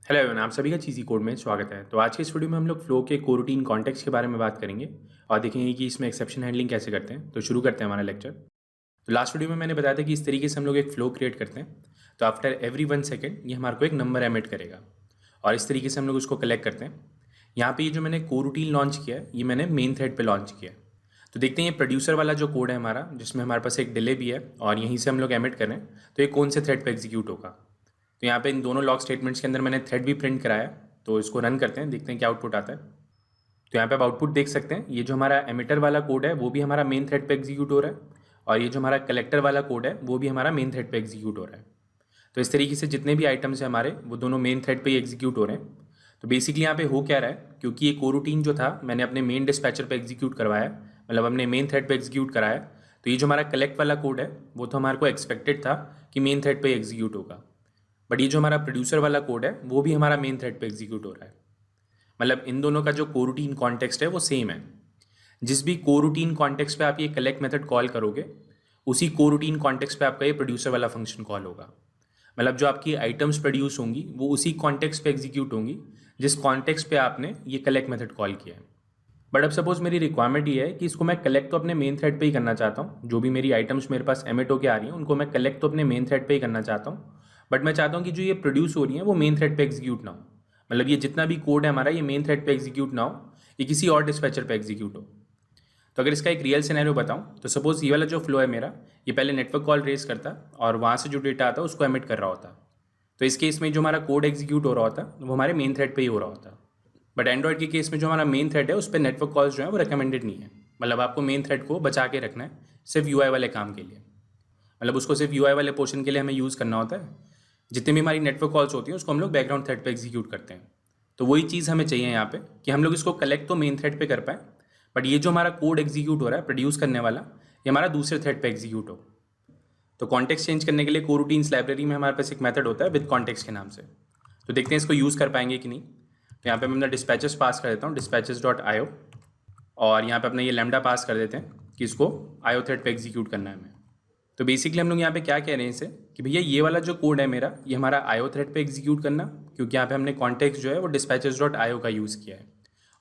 Hello everyone, आप सभी का चीज़ी कोड में स्वागत है। तो आज के इस वीडियो में हम लोग फ्लो के कोरूटीन कॉन्टेक्स्ट के बारे में बात करेंगे और देखेंगे कि इसमें एक्सेप्शन हैंडलिंग कैसे करते हैं। तो शुरू करते हैं हमारा लेक्चर। तो लास्ट वीडियो में मैंने बताया था कि इस तरीके से हम लोग एक फ्लो क्रिएट करते हैं। तो आफ्टर एवरी 1 सेकेंड ये हमारे को एक नंबर एमिट करेगा और इस तरीके से हम लोग उसको कलेक्ट करते हैं। यहाँ पे ये जो मैंने कोरूटीन लॉन्च किया है ये मैंने मेन थ्रेड पे लॉन्च किया है। तो देखते हैं ये प्रोड्यूसर वाला जो कोड है हमारा, जिसमें हमारे पास एक डिले भी है और यहीं से हम लोग एमिट करें तो ये कौन से थ्रेड पे एग्जीक्यूट होगा। तो यहाँ पे इन दोनों लॉग स्टेटमेंट्स के अंदर मैंने थ्रेड भी प्रिंट कराया। तो इसको रन करते हैं, देखते हैं क्या आउटपुट आता है। तो यहाँ पे आप आउटपुट देख सकते हैं, ये जो हमारा एमिटर वाला कोड है वो भी हमारा मेन थ्रेड पे एग्जीक्यूट हो रहा है और ये जो हमारा कलेक्टर वाला कोड है वो भी हमारा मेन थ्रेड पे एग्जीक्यूट हो रहा है। तो इस तरीके से जितने भी आइटम्स हैं हमारे वो दोनों मेन थ्रेड पे ही एग्जीक्यूट हो रहे हैं। तो बेसिकली यहाँ पे हो क्या रहा है, क्योंकि ये कोरूटीन जो था मैंने अपने मेन डिस्पैचर पे एग्जीक्यूट करवाया, मतलब अपने मेन थ्रेड पे एग्जीक्यूट कराया। तो ये जो हमारा कलेक्ट वाला कोड है वो तो हमारे को एक्सपेक्टेड था कि मेन थ्रेड पे एग्जीक्यूट होगा, बट ये जो हमारा प्रोड्यूसर वाला कोड है वो भी हमारा मेन थ्रेड पे एग्जीक्यूट हो रहा है। मतलब इन दोनों का जो कोरूटीन कॉन्टेक्स्ट है वो सेम है। जिस भी कोरूटीन कॉन्टेक्स्ट पे आप ये कलेक्ट मेथड कॉल करोगे उसी कोरूटीन कॉन्टेक्स्ट पे आपका ये प्रोड्यूसर वाला फंक्शन कॉल होगा। मतलब जो आपकी आइटम्स प्रोड्यूस होंगी वो उसी कॉन्टेक्स्ट पे एग्जीक्यूट होंगी जिस कॉन्टेक्स्ट पे आपने ये कलेक्ट मेथड कॉल किया है। बट अब सपोज मेरी रिक्वायरमेंट ये है कि इसको मैं कलेक्ट तो अपने मेन थ्रेड पे ही करना चाहता हूँ, जो भी मेरी आइटम्स मेरे पास एमिट होकर आ रही हैं उनको मैं कलेक्ट तो अपने मेन थ्रेड पे ही करना चाहता हूँ, बट मैं चाहता हूँ कि जो ये प्रोड्यूस हो रही है वो मेन थ्रेड पे एग्जीक्यूट ना हो। मतलब ये जितना भी कोड है हमारा ये मेन थ्रेड पे एग्जीक्यूट ना हो, ये किसी और डिस्पैचर पे एग्जीक्यूट हो। तो अगर इसका एक रियल सिनेरियो बताऊँ तो सपोज ये वाला जो फ्लो है मेरा, ये पहले नेटवर्क कॉल रेज करता और वहाँ से जो डेटा आता उसको एमिट कर रहा होता। तो इस केस में जो हमारा कोड एग्जीक्यूट हो रहा होता वो हमारे मेन थ्रेड पे ही हो रहा होता। बट एंड्रॉइड के केस में जो हमारा मेन थ्रेड है उस पर नेटवर्क कॉल्स जो है वो रिकमेंडेड नहीं है। मतलब आपको मेन थ्रेड को बचा के रखना है सिर्फ यूआई वाले काम के लिए। मतलब उसको सिर्फ यूआई वाले पोर्शन के लिए हमें यूज़ करना होता है। जितनी भी हमारी नेटवर्क कॉल्स होती हैं उसको हम लोग बैकग्राउंड थ्रेड पे एग्जीक्यूट करते हैं। तो वही चीज़ हमें चाहिए यहाँ पे कि हम लोग इसको कलेक्ट तो मेन थ्रेड पे कर पाए, बट ये जो हमारा कोड एग्जीक्यूट हो रहा है प्रोड्यूस करने वाला, ये हमारा दूसरे थ्रेड पे एग्जीक्यूट हो। तो कॉन्टेक्स्ट चेंज करने के लिए कोरूटीन्स लाइब्रेरी में हमारे पास एक मेथड होता है विद कॉन्टेक्स्ट के नाम से। तो देखते हैं इसको यूज़ कर पाएंगे कि नहीं। तो यहाँ पे मैं अपना डिस्पैचेस पास कर देता हूँ, dispatches.io, और यहाँ पे अपना ये लैम्डा पास कर देते हैं कि इसको आईओ थ्रेड पे एग्जीक्यूट करना है हमें। तो बेसिकली हम लोग यहाँ पे क्या कह रहे हैं इसे कि भैया ये वाला जो कोड है मेरा ये हमारा आईओ थ्रेड पे एग्जीक्यूट करना, क्योंकि यहाँ पे हमने कॉन्टेक्स्ट जो है वो dispatches.io का यूज़ किया है।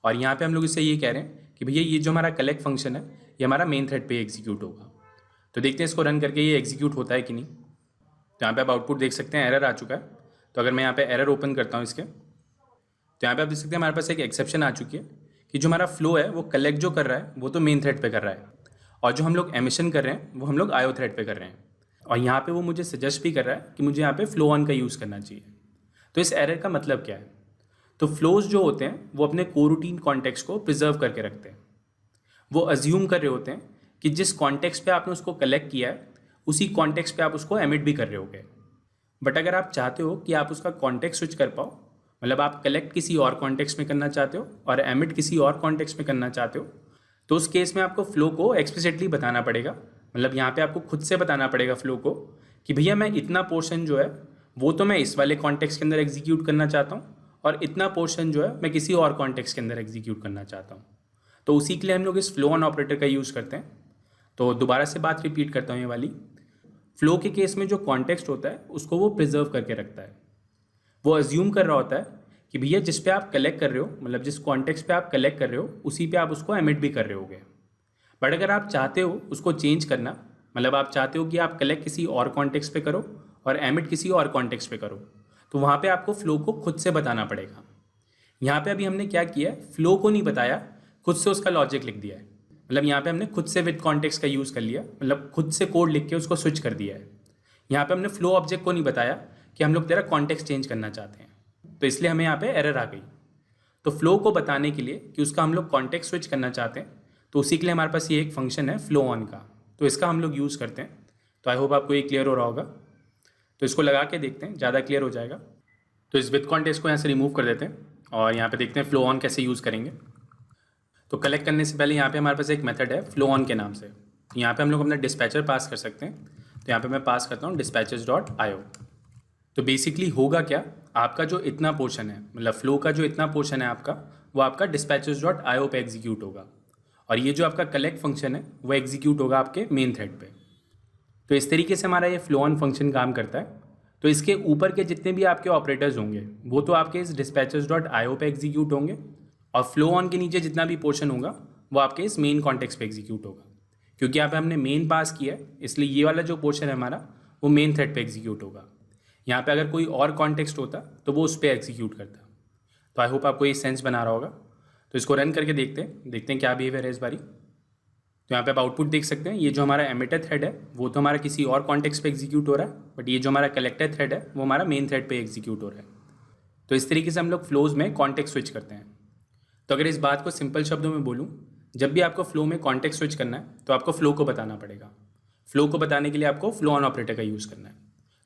और यहाँ पे हम लोग इससे ये कह रहे हैं कि भैया ये जो हमारा कलेक्ट फंक्शन है ये हमारा मेन थ्रेड पे एग्जीक्यूट होगा। तो देखते हैं इसको रन करके ये एग्जीक्यूट होता है कि नहीं। तो यहाँ पे आप आउटपुट देख सकते हैं, एरर आ चुका है। तो अगर मैं यहाँ पे एरर ओपन करता हूँ इसके, तो यहाँ पे आप देख सकते हैं हमारे पास एक एक्सेप्शन आ चुकी है कि जो हमारा फ्लो है वो कलेक्ट जो कर रहा है वो तो मेन थ्रेड पे कर रहा है और जो हम लोग एमिशन कर रहे हैं वो हम लोग आईओ थ्रेड पे कर रहे हैं। और यहाँ पे वो मुझे सजेस्ट भी कर रहा है कि मुझे यहाँ पे फ्लो ऑन का यूज़ करना चाहिए। तो इस एरर का मतलब क्या है, तो फ्लोज जो होते हैं वो अपने कोरूटीन कॉन्टेक्स्ट को प्रिजर्व करके रखते हैं। वो अज्यूम कर रहे होते हैं कि जिस कॉन्टेक्स्ट पे आपने उसको कलेक्ट किया है उसी कॉन्टेक्स्ट पे आप उसको एमिट भी कर रहे होगे। बट अगर आप चाहते हो कि आप उसका कॉन्टेक्स्ट स्विच कर पाओ, मतलब आप कलेक्ट किसी और कॉन्टेक्स्ट में करना चाहते हो और एमिट किसी और कॉन्टेक्स्ट में करना चाहते हो, तो उस केस में आपको फ्लो को एक्सप्लिसिटली बताना पड़ेगा। मतलब यहाँ पे आपको खुद से बताना पड़ेगा फ्लो को कि भैया मैं इतना पोर्शन जो है वो तो मैं इस वाले कॉन्टेक्स्ट के अंदर एग्जीक्यूट करना चाहता हूँ और इतना पोर्शन जो है मैं किसी और कॉन्टेक्स्ट के अंदर एग्जीक्यूट करना चाहता हूँ। तो उसी के लिए हम लोग इस फ्लो ऑन ऑपरेटर का यूज़ करते हैं। तो दोबारा से बात रिपीट करता हूँ, ये वाली फ्लो के केस में जो कॉन्टेक्स्ट होता है उसको वो प्रिजर्व करके रखता है। वो अज्यूम कर रहा होता है कि भैया जिस पे आप कलेक्ट कर रहे हो, मतलब जिस कॉन्टेक्स्ट पे आप कलेक्ट कर रहे हो उसी पे आप उसको एमिट भी कर रहे होगे। बट अगर आप चाहते हो उसको चेंज करना, मतलब आप चाहते हो कि आप कलेक्ट किसी और कॉन्टेक्स्ट पे करो और एमिट किसी और कॉन्टेक्स्ट पे करो, तो वहाँ पे आपको फ्लो को खुद से बताना पड़ेगा। यहाँ पे अभी हमने क्या किया है, फ्लो को नहीं बताया, खुद से उसका लॉजिक लिख दिया है। मतलब यहाँ पे हमने खुद से विद कॉन्टेक्स्ट का यूज़ कर लिया, मतलब खुद से कोड लिख के उसको स्विच कर दिया है। यहाँ पे हमने फ्लो ऑब्जेक्ट को नहीं बताया कि हम लोग तेरा कॉन्टेक्स्ट चेंज करना चाहते हैं, तो इसलिए हमें यहाँ पे एरर आ गई। तो फ्लो को बताने के लिए कि उसका हम लोग कॉन्टेक्स्ट स्विच करना चाहते हैं, तो उसी के लिए हमारे पास ये एक फंक्शन है फ्लो ऑन का, तो इसका हम लोग यूज़ करते हैं। तो आई होप आपको ये क्लियर हो रहा होगा। तो इसको लगा के देखते हैं, ज़्यादा क्लियर हो जाएगा। तो इस विद कॉन्टेक्स्ट को यहाँ से रिमूव कर देते हैं और यहाँ पे देखते हैं फ्लो ऑन कैसे यूज़ करेंगे। तो कलेक्ट करने से पहले यहाँ पे हमारे पास एक मेथड है फ्लो ऑन के नाम से। तो यहाँ पे हम लोग अपना डिस्पैचर पास कर सकते हैं। तो यहाँ पे मैं पास करता हूँ dispatches.io। तो बेसिकली होगा क्या, आपका जो इतना पोर्शन है, मतलब फ्लो का जो इतना पोर्शन है आपका, वो आपका dispatches.io पे एग्जीक्यूट होगा और ये जो आपका कलेक्ट फंक्शन है वो एग्जीक्यूट होगा आपके मेन थ्रेड पे। तो इस तरीके से हमारा ये फ्लो ऑन फंक्शन काम करता है। तो इसके ऊपर के जितने भी आपके ऑपरेटर्स होंगे वो तो आपके इस dispatches.io पे एग्जीक्यूट होंगे, और फ्लो ऑन के नीचे जितना भी पोर्शन होगा वो आपके इस मेन कॉन्टेक्स्ट पे एग्जीक्यूट होगा। क्योंकि यहाँ पे हमने मेन पास किया है इसलिए ये वाला जो पोर्शन है हमारा वो मेन थ्रेड पे एग्जीक्यूट होगा। यहाँ पे अगर कोई और कॉन्टेक्स्ट होता तो वो उस पर एग्जीक्यूट करता। तो आई होप आपको ये सेंस बना रहा होगा। तो इसको रन करके देखते हैं क्या बिहेवियर है इस बारी। तो यहाँ पे आप आउटपुट देख सकते हैं, ये जो हमारा एमिटर थ्रेड है वो तो हमारा किसी और कॉन्टेक्स्ट पे एग्जीक्यूट हो रहा है, बट ये जो हमारा कलेक्टर थ्रेड है वो हमारा मेन थ्रेड पे एग्जीक्यूट हो रहा है। तो इस तरीके से हम लोग फ्लोज में कॉन्टेक्स्ट स्विच करते हैं। तो अगर इस बात को सिंपल शब्दों में बोलूँ, जब भी आपको फ्लो में कॉन्टेक्स्ट स्विच करना है तो आपको फ्लो को बताना पड़ेगा। फ्लो को बताने के लिए आपको फ्लो ऑन ऑपरेटर का यूज़ करना है।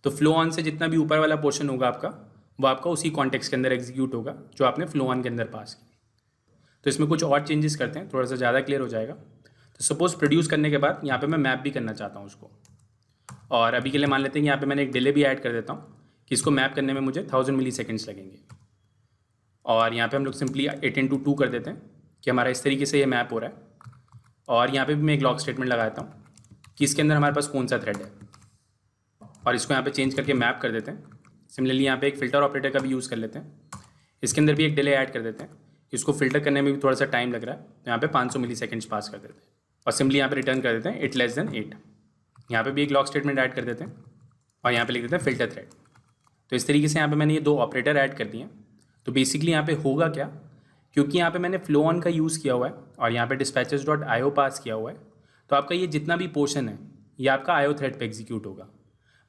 तो फ्लो ऑन से जितना भी ऊपर वाला पोर्शन होगा आपका वो आपका उसी कॉन्टेक्स्ट के अंदर एग्जीक्यूट होगा जो आपने फ्लो ऑन के अंदर पास किया। तो इसमें कुछ और चेंजेस करते हैं, थोड़ा सा ज़्यादा क्लियर हो जाएगा। तो सपोज प्रोड्यूस करने के बाद यहाँ पे मैं मैप भी करना चाहता हूँ उसको, और अभी के लिए मान लेते हैं कि यहाँ पे मैंने एक डिले भी ऐड कर देता हूँ कि इसको मैप करने में मुझे 1000 मिलीसेकंड्स लगेंगे। और यहाँ पे हम लोग सिंपली 8x2 कर देते हैं कि हमारा इस तरीके से ये मैप हो रहा है। और यहाँ पे भी मैं एक लॉग स्टेटमेंट लगा देता हूँ कि इसके अंदर हमारे पास कौन सा थ्रेड है, और इसको यहाँ पे चेंज करके मैप कर देते हैं। सिमिलरली यहाँ पे एक फ़िल्टर ऑपरेटर का भी यूज़ कर लेते हैं, इसके अंदर भी एक डिले ऐड कर देते हैं। इसको फिल्टर करने में भी थोड़ा सा टाइम लग रहा है, तो यहाँ पे 500 मिलीसेकंड्स पास कर देते हैं, और सिंपली यहाँ पे रिटर्न कर देते हैं 8 लेस देन 8। यहाँ पे भी एक लॉग स्टेटमेंट ऐड कर देते हैं और यहाँ पे लिख देते हैं फिल्टर थ्रेड। तो इस तरीके से यहाँ पे मैंने ये दो ऑपरेटर ऐड कर दिए हैं। तो बेसिकली यहाँ पे होगा क्या, क्योंकि यहाँ पे मैंने फ्लो ऑन का यूज़ किया हुआ है और यहाँ पे dispatches.io पास किया हुआ है, तो आपका ये जितना भी पोर्शन है ये आपका IO थ्रेड पे एग्जीक्यूट होगा।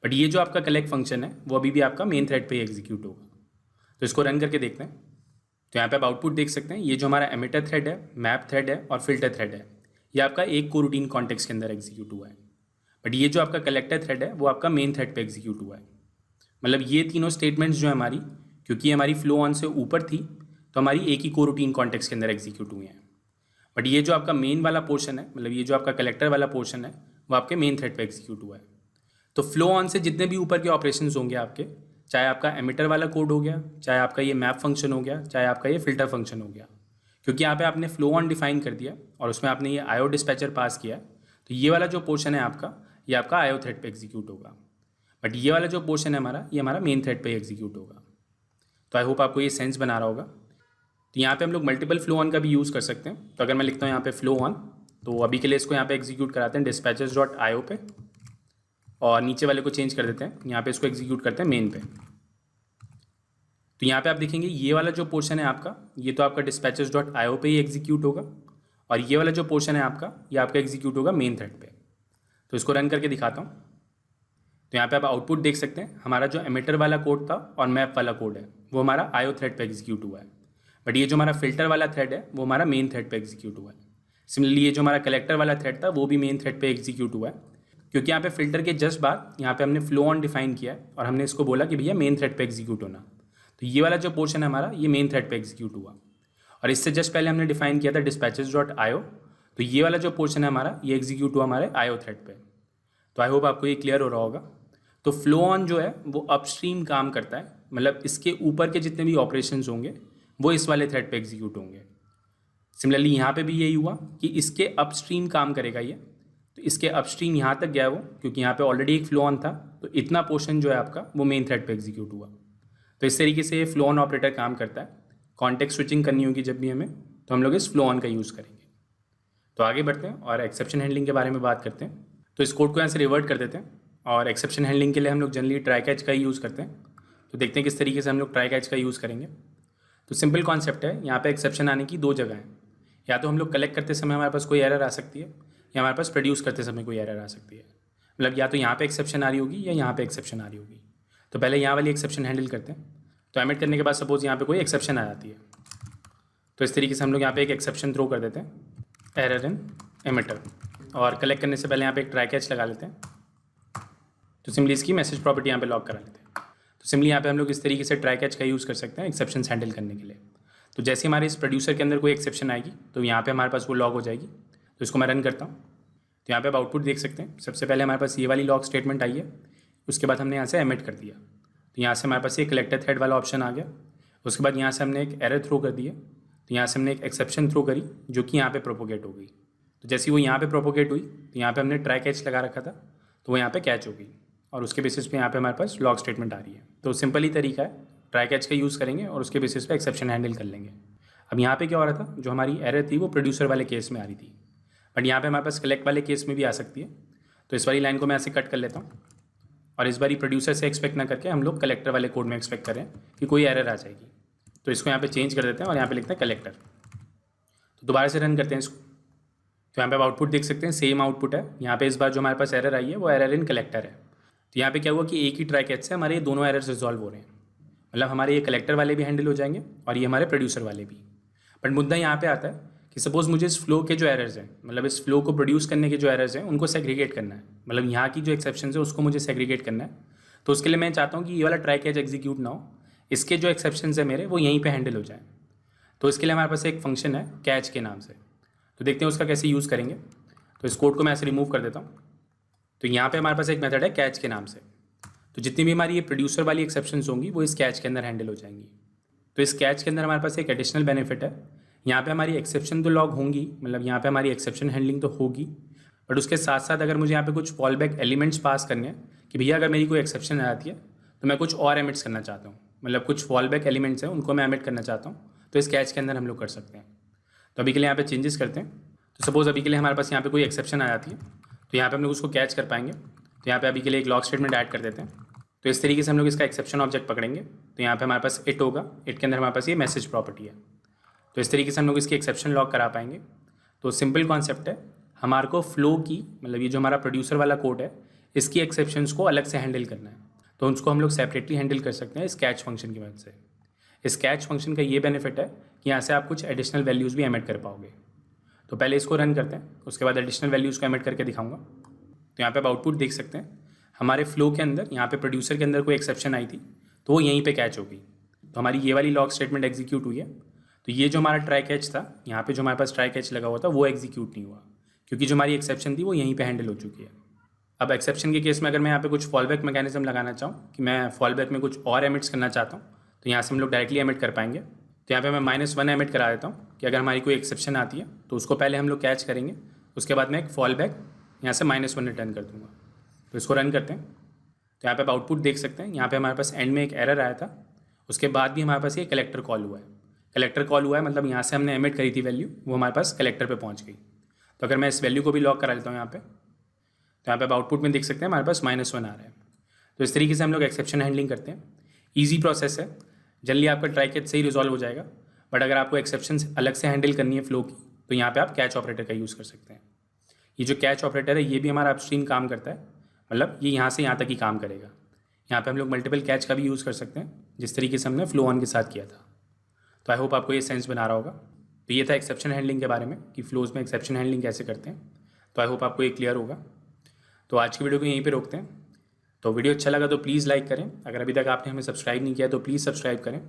बट ये जो आपका कलेक्ट फंक्शन है वो अभी भी आपका मेन थ्रेड पे एग्जीक्यूट होगा। तो इसको रन करके देखते हैं। तो यहाँ पे आप आउटपुट देख सकते हैं, ये जो हमारा एमिटर थ्रेड है, मैप थ्रेड है और फिल्टर थ्रेड है, ये आपका एक को रूटीन कॉन्टेक्स्ट के अंदर एग्जीक्यूट हुआ है। बट ये जो आपका कलेक्टर थ्रेड है वो आपका मेन थ्रेड पे एग्जीक्यूट हुआ है। मतलब ये तीनों स्टेटमेंट्स जो है हमारी, क्योंकि हमारी फ्लो ऑन से ऊपर थी तो हमारी एक ही को रूटीन कॉन्टेक्स्ट के अंदर एग्जीक्यूट हुए हैं। बट ये जो आपका मेन वाला पोर्शन है, मतलब ये जो आपका कलेक्टर वाला पोर्शन है वो आपके मेन थ्रेड पे एग्जीक्यूट हुआ है। तो फ्लो ऑन से जितने भी ऊपर के ऑपरेशंस होंगे आपके, चाहे आपका एमिटर वाला कोड हो गया, चाहे आपका ये मैप फंक्शन हो गया, चाहे आपका ये फिल्टर फंक्शन हो गया, क्योंकि यहाँ पे आपने फ्लो ऑन डिफाइन कर दिया और उसमें आपने ये IO डिस्पैचर पास किया, तो ये वाला जो पोर्शन है आपका, ये आपका IO थ्रेड पे एग्जीक्यूट होगा। बट ये वाला जो पोर्शन है हमारा, ये हमारा मेन थ्रेड पे एग्जीक्यूट होगा। तो आई होप आपको ये सेंस बना रहा होगा। तो यहाँ पे हम लोग मल्टीपल फ्लो ऑन का भी यूज़ कर सकते हैं। तो अगर मैं लिखता हूँ यहाँ पे फ्लो ऑन, तो अभी के लिए इसको यहाँ पे एग्जीक्यूट कराते हैं dispatches.io पे, और नीचे वाले को चेंज कर देते हैं, यहाँ पे इसको एग्जीक्यूट करते हैं मेन पे। तो यहाँ पे आप देखेंगे ये वाला जो पोर्शन है आपका, ये तो आपका dispatches.io पे ही एग्जीक्यूट होगा, और ये वाला जो पोर्शन है आपका, ये आपका एग्जीक्यूट होगा मेन थ्रेड पे। तो इसको रन करके दिखाता हूँ। तो यहाँ पे आप आउटपुट देख सकते हैं, हमारा जो एमिटर वाला कोड था और मैप वाला कोड है वो हमारा IO थ्रेड पे एग्जीक्यूट हुआ है। बट ये जो हमारा फिल्टर वाला थ्रेड है वो हमारा मेन थ्रेड पे एग्जीक्यूट हुआ है। सिमिलरली ये जो हमारा कलेक्टर वाला थ्रेड था वो भी मेन थ्रेड पे एग्जीक्यूट हुआ है, क्योंकि यहाँ पे फिल्टर के जस्ट बाद यहाँ पे हमने फ्लो ऑन डिफाइन किया है और हमने इसको बोला कि भैया मेन थ्रेड पे एग्जीक्यूट होना। तो ये वाला जो पोर्शन है हमारा, ये मेन थ्रेड पे एग्जीक्यूट हुआ। और इससे जस्ट पहले हमने डिफाइन किया था dispatches.io, तो ये वाला जो पोर्शन है हमारा, ये एग्जीक्यूट हुआ हमारे IO थ्रेड पे। तो आई होप आपको ये क्लियर हो रहा होगा। तो फ्लो ऑन जो है वो अपस्ट्रीम काम करता है, मतलब इसके ऊपर के जितने भी ऑपरेशंस होंगे वो इस वाले थ्रेड पे एग्जीक्यूट होंगे। सिमिलरली यहाँ पे भी यही हुआ कि इसके अपस्ट्रीम काम करेगा ये, तो इसके अपस्ट्रीम यहाँ तक गया वो, क्योंकि यहाँ पे ऑलरेडी एक फ्लो ऑन था, तो इतना पोर्शन जो है आपका वो मेन थ्रेड पे एग्जीक्यूट हुआ। तो इस तरीके से ये फ्लो ऑन ऑपरेटर काम करता है। कॉन्टेक्स्ट स्विचिंग करनी होगी जब भी हमें, तो हम लोग इस फ्लो ऑन का यूज़ करेंगे। तो आगे बढ़ते हैं और एक्सेप्शन हैंडलिंग के बारे में बात करते हैं। तो इस कोड को यहाँ से रिवर्ट कर देते हैं, और एक्सेप्शन हैंडलिंग के लिए हम लोग जनरली ट्राई कैच का ही यूज़ करते हैं। तो देखते हैं किस तरीके से हम लोग ट्राई कैच का यूज़ करेंगे। तो सिंपल कॉन्सेप्ट है, यहाँ पे एक्सेप्शन आने की दो जगह हैं। या तो हम लोग कलेक्ट करते समय हमारे पास कोई एरर आ सकती है, या हमारे पास प्रोड्यूस करते समय कोई एरर आ सकती है। मतलब या तो यहाँ पे एक्सेप्शन आ रही होगी या यहाँ पे एक्सेप्शन आ रही होगी। तो पहले यहाँ वाली एक्सेप्शन हैंडल करते हैं। तो एमिट करने के बाद सपोज यहाँ पे कोई एक्सेप्शन आ जाती है, तो इस तरीके से हम लोग यहाँ पे एक एक्सेप्शन थ्रो कर देते हैं, एरर इन एमिटर। और कलेक्ट करने से पहले यहाँ पे एक ट्राई कैच लगा लेते हैं। तो सिंपली इसकी मैसेज प्रॉपर्टी यहाँ पे लॉक करा लेते हैं। तो सिंपली यहाँ पे हम लोग इस तरीके से ट्राई कैच का यूज़ कर सकते हैं एक्सेप्शन हैंडल करने के लिए। तो जैसे हमारे इस प्रोड्यूसर के अंदर कोई एक्सेप्शन आएगी तो यहाँ पे हमारे पास वो लॉग हो जाएगी। तो इसको मैं रन करता हूँ। तो यहाँ पे आप आउटपुट देख सकते हैं, सबसे पहले हमारे पास ये वाली लॉग स्टेटमेंट आई है, उसके बाद हमने यहाँ से एमिट कर दिया। तो यहाँ से हमारे पास ये कलेक्टर थ्रेड वाला ऑप्शन आ गया। उसके बाद यहाँ से हमने एक एरर थ्रो कर दी है, तो यहाँ से हमने एक एक्सेप्शन थ्रो करी जो कि यहाँ पे प्रोपोगेट हो गई। तो जैसे वो यहाँ पे प्रोपोगेट हुई तो यहाँ पे हमने ट्राई कैच लगा रखा था, तो वो यहाँ पे कैच हो गई और उसके बेसिस पे यहाँ पे हमारे पास लॉग स्टेटमेंट आ रही है। तो सिंपल ही तरीका है, ट्राई कैच का यूज़ करेंगे और उसके बेसिस पे एक्सेप्शन हैंडल कर लेंगे। अब यहाँ पे क्या हो रहा था, जो हमारी एरर थी वो प्रोड्यूसर वाले केस में आ रही थी, बट यहाँ पे हमारे पास कलेक्ट वाले केस में भी आ सकती है। तो इस वाली लाइन को मैं ऐसे कट कर लेता हूँ और इस बारी प्रोड्यूसर से एक्सपेक्ट ना करके हम लोग कलेक्टर वाले कोड में एक्सपेक्ट करें कि कोई एरर आ जाएगी। तो इसको यहाँ पे चेंज कर देते हैं और यहाँ पे लिखते हैं कलेक्टर। तो दोबारा से रन करते हैं इसको। तो यहाँ पे आप आउटपुट देख सकते हैं, सेम आउटपुट है। यहाँ पे इस बार जो हमारे पास एरर आई है वो एरर इन कलेक्टर है। तो यहाँ पे क्या हुआ कि एक ही ट्राई कैच से हमारे ये दोनों एरर्स रिजॉल्व हो रहे हैं, मतलब हमारे ये कलेक्टर वाले भी हैंडल हो जाएंगे और ये हमारे प्रोड्यूसर वाले भी। बट मुद्दा यहाँ पे आता है कि सपोज़ मुझे इस फ्लो के जो एरर्स हैं, मतलब इस फ्लो को प्रोड्यूस करने के जो एरर्स हैं उनको सेग्रीगेट करना है, मतलब यहाँ की जो एक्सेप्शन है उसको मुझे सेग्रीगेट करना है। तो उसके लिए मैं चाहता हूँ कि ये वाला ट्राई कैच एग्जीक्यूट ना हो, इसके जो एक्सेप्शन है मेरे वो यहीं पे हैंडल हो जाए। तो इसके लिए हमारे पास एक फंक्शन है कैच के नाम से, तो देखते हैं उसका कैसे यूज़ करेंगे। तो इस कोड को मैं ऐसे रिमूव कर देता हूँ। तो यहाँ पे हमारे पास एक मेथड है कैच के नाम से। तो जितनी भी हमारी ये प्रोड्यूसर वाली एक्सेप्शंस होंगी वो इस कैच के अंदर हैंडल हो जाएंगी। तो इस कैच के अंदर हमारे पास एक एडिशनल बेनिफिट है, यहाँ पे हमारी एक्सेप्शन तो लॉग होंगी, मतलब यहाँ पे हमारी एक्सेप्शन हैंडलिंग तो होगी, बट उसके साथ साथ अगर मुझे यहाँ पे कुछ फॉल बैक एलिमेंट्स पास करने हैं कि भैया अगर मेरी कोई एक्सेप्शन आ जाती है तो मैं कुछ और एमिट्स करना चाहता हूँ, मतलब कुछ फॉल बैक एलिमेंट्स हैं उनको मैं एमिट करना चाहता हूँ, तो इस कैच के अंदर हम लोग कर सकते हैं। तो अभी के लिए यहाँ पे चेंजेस करते हैं। तो सपोज़ अभी के लिए हमारे पास यहाँ पे कोई एक्सेप्शन आ जाती है तो यहाँ पे हम लोग उसको कैच कर पाएंगे। तो यहाँ पे अभी के लिए एक लॉग स्टेटमेंट ऐड कर देते हैं। तो इस तरीके से हम लोग इसका एक्सेप्शन ऑब्जेक्ट पकड़ेंगे। तो यहाँ पे हमारे पास इट होगा, इट के अंदर हमारे पास ये मैसेज प्रॉपर्टी है। तो इस तरीके से हम लोग इसकी एक्सेप्शन लॉग करा पाएंगे। तो सिंपल कॉन्सेप्ट है, हमारे को फ्लो की, मतलब ये जो हमारा प्रोड्यूसर वाला कोड है इसकी एक्सेप्शंस को अलग से हैंडल करना है, तो उसको हम लोग सेपरेटली हैंडल कर सकते हैं इस कैच फंक्शन की मदद से। इस कैच फंक्शन का ये बेनिफिट है कि यहाँ से आप कुछ एडिशनल वैल्यूज़ भी एमिट कर पाओगे। तो पहले इसको रन करते हैं, उसके बाद एडिशनल वैल्यूज़ को एमिट करके दिखाऊंगा। तो यहाँ पे आप आउटपुट देख सकते हैं, हमारे फ्लो के अंदर यहाँ पे प्रोड्यूसर के अंदर कोई एक्सेप्शन आई थी तो वो यहीं पे कैच हो गई। तो हमारी ये वाली लॉग स्टेटमेंट एग्जीक्यूट हुई है। तो ये जो हमारा ट्राई कैच था, यहाँ पे जो हमारे पास ट्राई कैच लगा हुआ था वो एग्जीक्यूट नहीं हुआ, क्योंकि जो हमारी एक्सेप्शन थी वो यहीं पे हैंडल हो चुकी है। अब एक्सेप्शन के केस में अगर मैं यहाँ पे कुछ फॉलबैक मैकेनिज्म लगाना चाहूँ कि मैं फॉलबैक में कुछ और एमिट्स करना चाहता हूँ, तो यहाँ से हम लोग डायरेक्टली एमिट कर पाएंगे। तो यहाँ पे मैं -1 एमिट करा देता हूँ कि अगर हमारी कोई एक्सेप्शन आती है तो उसको पहले हम लोग कैच करेंगे, उसके बाद मैं एक फॉलबैक यहाँ से -1 रिटर्न कर दूँगा। तो इसको रन करते हैं। तो यहाँ पे आप आउटपुट देख सकते हैं, यहाँ पे हमारे पास एंड में एक एरर आया था, उसके बाद भी हमारे पास ये कलेक्टर कॉल हुआ है। कलेक्टर कॉल हुआ है मतलब यहाँ से हमने एमिट करी थी वैल्यू, वो हमारे पास कलेक्टर पे पहुँच गई। तो अगर मैं इस वैल्यू को भी लॉक करा लेता हूँ यहाँ पे, तो यहाँ पे आप आउटपुट में देख सकते हैं हमारे पास -1 आ रहा है। तो इस तरीके से हम लोग एक्सेप्शन हैंडलिंग करते हैं। ईजी प्रोसेस है, जल्दी आपका ट्राई कैच सही रिजॉल्व हो जाएगा। बट अगर आपको एक्सेप्शन अलग से हैंडल करनी है फ्लो की, तो यहाँ पे आप कैच ऑपरेटर का यूज़ कर सकते हैं। ये जो कैच ऑपरेटर है ये भी हमारा अपस्ट्रीम काम करता है, मतलब ये यहाँ से यहाँ तक ही काम करेगा। यहाँ पे हम लोग मल्टीपल कैच का भी यूज़ कर सकते हैं, जिस तरीके से हमने फ्लो ऑन के साथ किया था। तो आई होप आपको ये सेंस बना रहा होगा। तो ये था एक्सेप्शन हैंडलिंग के बारे में कि फ्लोज में एक्सेप्शन हैंडलिंग कैसे करते हैं। तो आई होप आपको ये क्लियर होगा। तो आज की वीडियो को यहीं पे रोकते हैं। तो वीडियो अच्छा लगा तो प्लीज़ लाइक करें, अगर अभी तक आपने हमें सब्सक्राइब नहीं किया तो प्लीज़ सब्सक्राइब करें।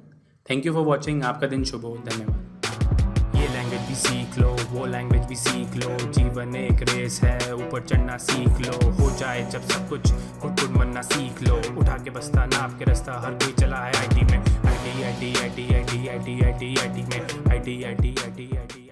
थैंक यू फॉर वॉचिंग, आपका दिन शुभ हो, धन्यवाद। ये लैंग्वेज भी सीख लो, वो लैंग्वेज भी सीख लो, जीवन एक रेस है, ऊपर चढ़ना सीख लो। हो जाए जब सब कुछ, खुद बनना सीख लो। उठा के बस्ता नाप के रास्ता, हर कोई चला है आईटी में। आईटी में आईटी